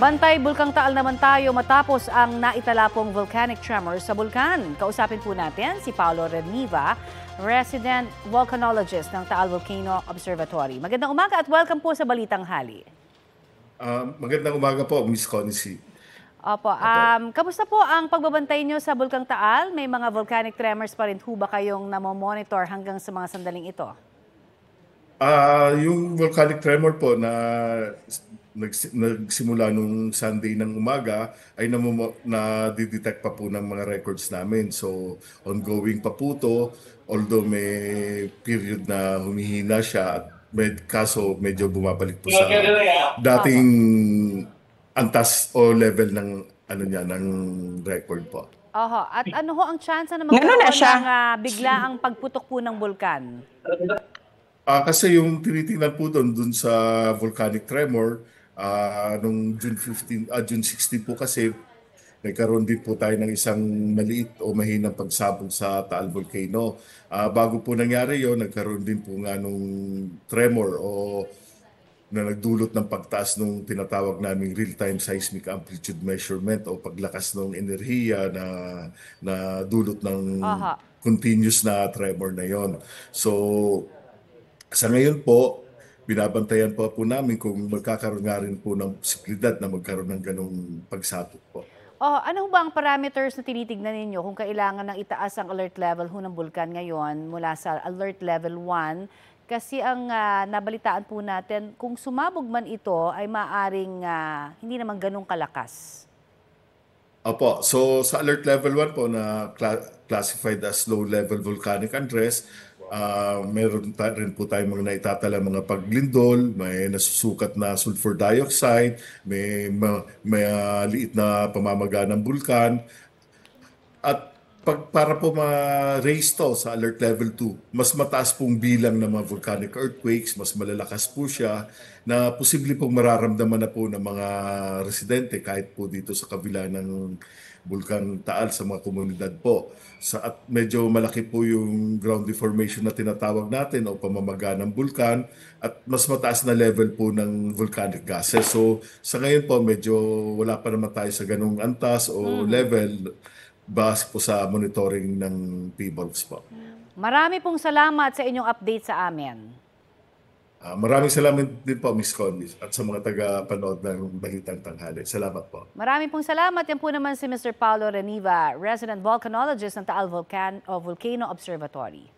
Bantay Bulkang Taal naman tayo matapos ang naitalapong volcanic tremor sa bulkan. Kausapin po natin si Paolo Reniva, resident volcanologist ng Taal Volcano Observatory. Magandang umaga at welcome po sa Balitang Hali. Magandang umaga po, Miss Connie. Opo, kamusta po ang pagbabantay nyo sa Bulkang Taal? May mga volcanic tremors pa rin ho ba kayong namomonitor hanggang sa mga sandaling ito? Yung volcanic tremor po na nagsimula nung Sunday ng umaga ay na-detect pa po ng mga records namin. So, ongoing pa po to, although may period na humihina siya at kaso medyo bumabalik po sa dating antas o level ng ng record po. Oho, at ano ho ang chance na magkaroon ng biglaang pagputok po ng bulkan? Kasi yung tinitingnan po doon sa volcanic tremor, nung June 16 po kasi, nagkaroon din po tayo ng isang maliit o mahinang pagsabog sa Taal Volcano. Bago po nangyari yon, nagkaroon din po nga nung tremor o na nagdulot ng pagtaas ng tinatawag naming real-time seismic amplitude measurement o paglakas ng enerhiya na dulot ng continuous na tremor na yon. So, sa ngayon po, binabantayan po namin kung magkakaroon nga rin po ng posibilidad na magkaroon ng ganong pagsabog po. Ano ba ang parameters na tinitignan ninyo kung kailangan ng itaas ang alert level ng bulkan ngayon mula sa alert level 1? Kasi ang nabalitaan po natin, kung sumabog man ito ay maaring hindi naman ganong kalakas. Opo, so sa alert level 1 po na classified as low level volcanic undress, meron rin po tayong mga naitatala mga paglindol, may nasusukat na sulfur dioxide, may liit na pamamaga ng bulkan. At para po ma-raise to sa alert level 2, mas mataas pong bilang ng mga volcanic earthquakes, mas malalakas po siya, na posible pong mararamdaman na po ng mga residente kahit po dito sa kabila ng Bulkang Taal sa mga komunidad po. At medyo malaki po yung ground deformation na tinatawag natin o pamamaga ng bulkan at mas mataas na level po ng volcanic gases. So sa ngayon po medyo wala pa naman tayo sa ganung antas o level base po sa monitoring ng PBOLS po. Marami pong salamat sa inyong update sa amin. Maraming salamat din po, Miss Connie, at sa mga taga-panood ng Balitang Tanghali. Salamat po. Maraming pong salamat. Yan po naman si Mr. Paolo Reniva, resident volcanologist ng Taal Volcano Observatory.